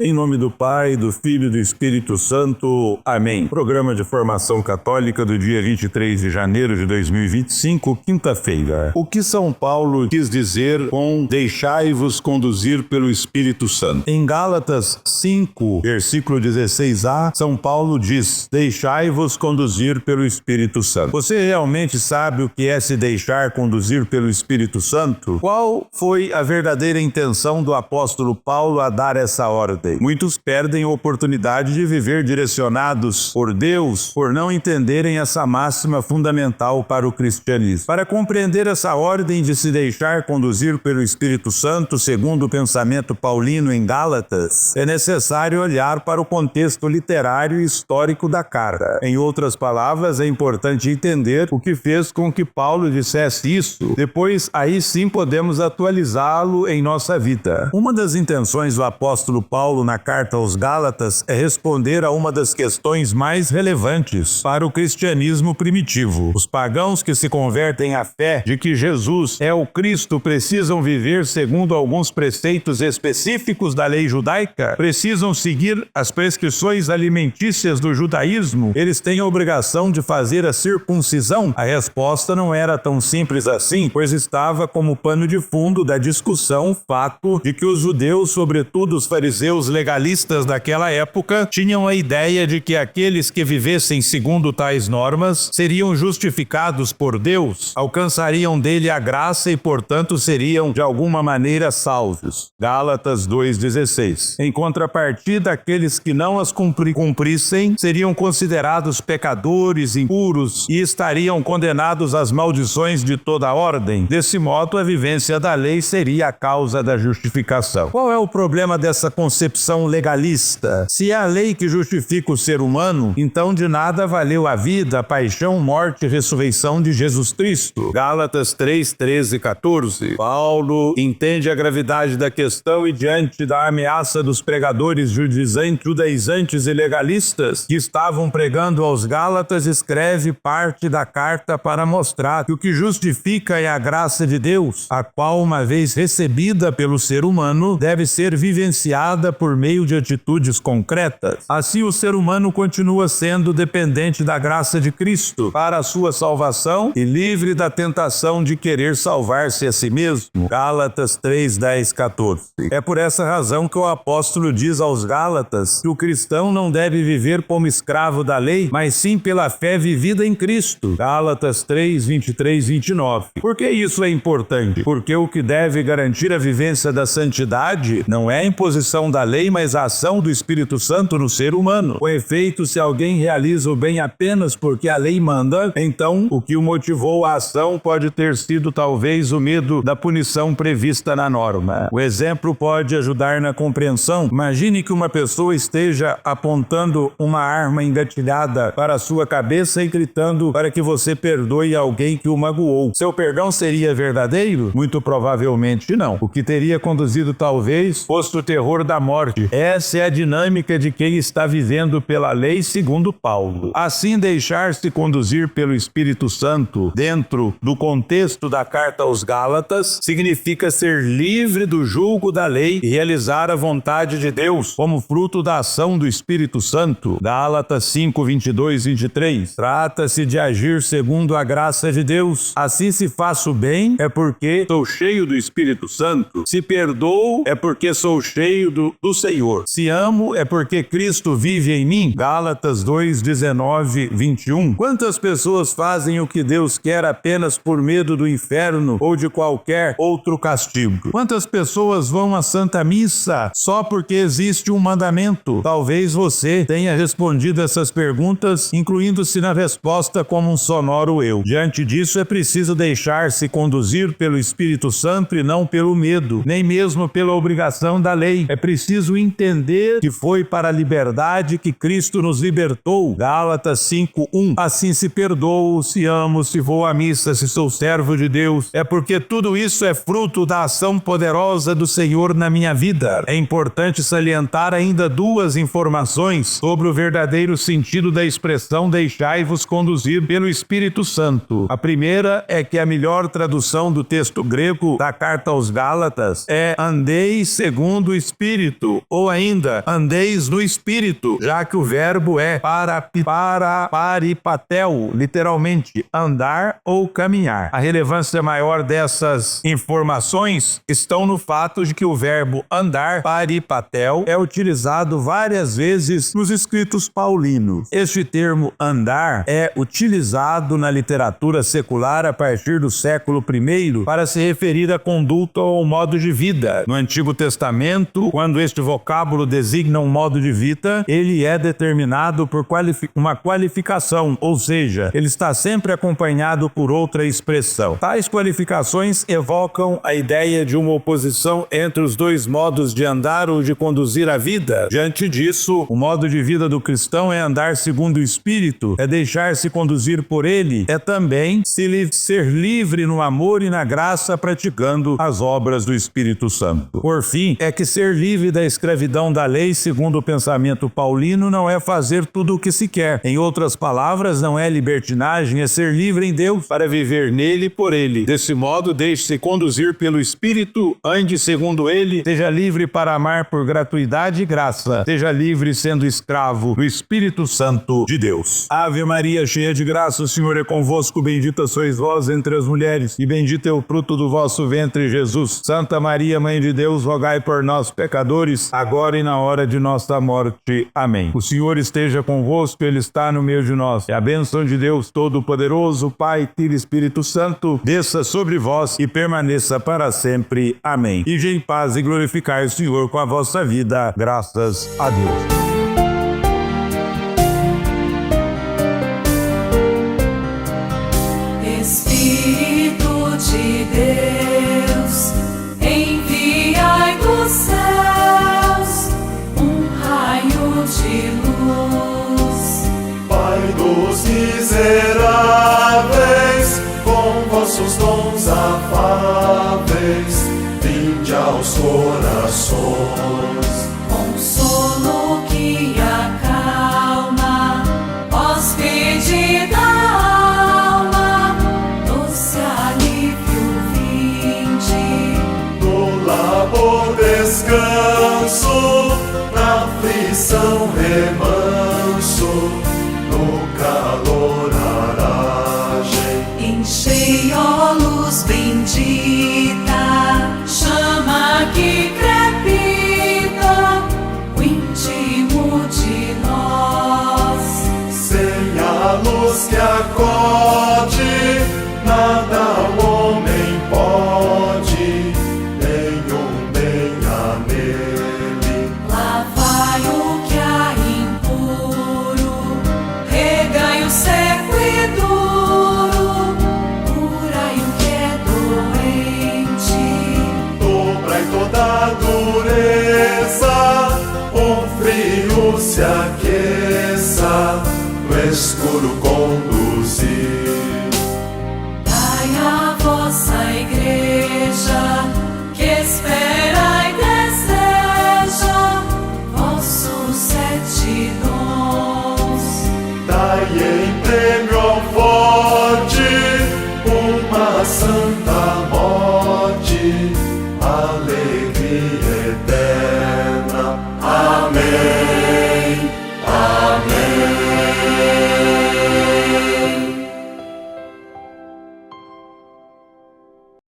Em nome do Pai, do Filho e do Espírito Santo. Amém. Programa de Formação Católica do dia 23 de janeiro de 2025, quinta-feira. O que São Paulo quis dizer com deixai-vos conduzir pelo Espírito Santo? Em Gálatas 5, versículo 16a, São Paulo diz, deixai-vos conduzir pelo Espírito Santo. Você realmente sabe o que é se deixar conduzir pelo Espírito Santo? Qual foi a verdadeira intenção do apóstolo Paulo a dar essa ordem? Muitos perdem a oportunidade de viver direcionados por Deus por não entenderem essa máxima fundamental para o cristianismo. Para compreender essa ordem de se deixar conduzir pelo Espírito Santo, segundo o pensamento paulino em Gálatas, é necessário olhar para o contexto literário e histórico da carta. Em outras palavras, é importante entender o que fez com que Paulo dissesse isso. Depois, aí sim podemos atualizá-lo em nossa vida. Uma das intenções do apóstolo Paulo na carta aos Gálatas é responder a uma das questões mais relevantes para o cristianismo primitivo. Os pagãos que se convertem à fé de que Jesus é o Cristo precisam viver segundo alguns preceitos específicos da lei judaica? Precisam seguir as prescrições alimentícias do judaísmo? Eles têm a obrigação de fazer a circuncisão? A resposta não era tão simples assim, pois estava como pano de fundo da discussão o fato de que os judeus, sobretudo os fariseus legalistas daquela época, tinham a ideia de que aqueles que vivessem segundo tais normas seriam justificados por Deus, alcançariam dele a graça e, portanto, seriam de alguma maneira salvos. Gálatas 2,16. Em contrapartida, aqueles que não as cumprissem seriam considerados pecadores, impuros e estariam condenados às maldições de toda a ordem. Desse modo, a vivência da lei seria a causa da justificação. Qual é o problema dessa concepção legalista? Se é a lei que justifica o ser humano, então de nada valeu a vida, a paixão, morte e ressurreição de Jesus Cristo. Gálatas 3, 13 e 14. Paulo entende a gravidade da questão e, diante da ameaça dos pregadores judaizantes e legalistas que estavam pregando aos Gálatas, escreve parte da carta para mostrar que o que justifica é a graça de Deus, a qual, uma vez recebida pelo ser humano, deve ser vivenciada por meio de atitudes concretas. Assim, o ser humano continua sendo dependente da graça de Cristo para a sua salvação e livre da tentação de querer salvar-se a si mesmo. Gálatas 3, 10, 14. É por essa razão que o apóstolo diz aos Gálatas que o cristão não deve viver como escravo da lei, mas sim pela fé vivida em Cristo. Gálatas 3, 23, 29. Por que isso é importante? Porque o que deve garantir a vivência da santidade não é a imposição da lei, mas a ação do Espírito Santo no ser humano. Com efeito, se alguém realiza o bem apenas porque a lei manda, então o que o motivou à ação pode ter sido talvez o medo da punição prevista na norma. O exemplo pode ajudar na compreensão. Imagine que uma pessoa esteja apontando uma arma engatilhada para a sua cabeça e gritando para que você perdoe alguém que o magoou. Seu perdão seria verdadeiro? Muito provavelmente não. O que teria conduzido talvez fosse o terror da morte. Essa é a dinâmica de quem está vivendo pela lei segundo Paulo. Assim, deixar-se conduzir pelo Espírito Santo dentro do contexto da carta aos Gálatas significa ser livre do jugo da lei e realizar a vontade de Deus como fruto da ação do Espírito Santo. Gálatas 5, 22 e 23. Trata-se de agir segundo a graça de Deus. Assim, se faço bem, é porque sou cheio do Espírito Santo. Se perdoo, é porque sou cheio do Senhor. Se amo, é porque Cristo vive em mim. Gálatas 2, 19, 21. Quantas pessoas fazem o que Deus quer apenas por medo do inferno ou de qualquer outro castigo? Quantas pessoas vão à Santa Missa só porque existe um mandamento? Talvez você tenha respondido essas perguntas, incluindo-se na resposta como um sonoro eu. Diante disso, é preciso deixar-se conduzir pelo Espírito Santo e não pelo medo, nem mesmo pela obrigação da lei. É preciso entender que foi para a liberdade que Cristo nos libertou. Gálatas 5:1. Assim, se perdoo, se amo, se vou à missa, se sou servo de Deus, é porque tudo isso é fruto da ação poderosa do Senhor na minha vida. É importante salientar ainda duas informações sobre o verdadeiro sentido da expressão deixai-vos conduzir pelo Espírito Santo. A primeira é que a melhor tradução do texto grego da carta aos Gálatas é andei segundo o Espírito. Espírito, ou ainda, andeis no Espírito, já que o verbo é paripatel, literalmente, andar ou caminhar. A relevância maior dessas informações estão no fato de que o verbo andar, paripatel, é utilizado várias vezes nos escritos paulinos. Este termo andar é utilizado na literatura secular a partir do século I para se referir à conduta ou modo de vida. No Antigo Testamento, quando este vocábulo designa um modo de vida, ele é determinado por uma qualificação, ou seja, ele está sempre acompanhado por outra expressão. Tais qualificações evocam a ideia de uma oposição entre os dois modos de andar ou de conduzir a vida. Diante disso, o modo de vida do cristão é andar segundo o Espírito, é deixar-se conduzir por ele, é também ser livre no amor e na graça, praticando as obras do Espírito Santo. Por fim, é que ser livre da escravidão da lei, segundo o pensamento paulino, não é fazer tudo o que se quer. Em outras palavras, não é libertinagem, é ser livre em Deus para viver nele e por ele. Desse modo, deixe-se conduzir pelo Espírito, ande segundo ele, seja livre para amar por gratuidade e graça, seja livre sendo escravo do Espírito Santo de Deus. Ave Maria, cheia de graça, o Senhor é convosco, bendita sois vós entre as mulheres, e bendito é o fruto do vosso ventre, Jesus. Santa Maria, Mãe de Deus, rogai por nós, pecadores, agora e na hora de nossa morte. Amém. O Senhor esteja convosco, Ele está no meio de nós. E a bênção de Deus Todo-Poderoso, Pai, Filho e Espírito Santo, desça sobre vós e permaneça para sempre. Amém. Ide em paz e glorificai o Senhor com a vossa vida. Graças a Deus. De Deus, enviai dos céus um raio de luz. Pai dos miseráveis, com vossos dons afáveis, vinde aos corações. Consolo que acalma, hóspede da alma, doce alívio vinde. No labor descanso, na aflição remanso, no calor aragem. Enchei, ó luz bendita, chama que crepita, o íntimo de nós. Sem a luz que acode, nada o homem pode, nenhum bem há nele. Lavai o que há impuro, regai o seco e duro, curai o que é doente. Dobrai toda a dureza, o frio se aqueça, no escuro conduzir. Dai a vossa igreja, que espera e deseja vossos 7 dons. Dai em prêmio ao forte uma santa morte,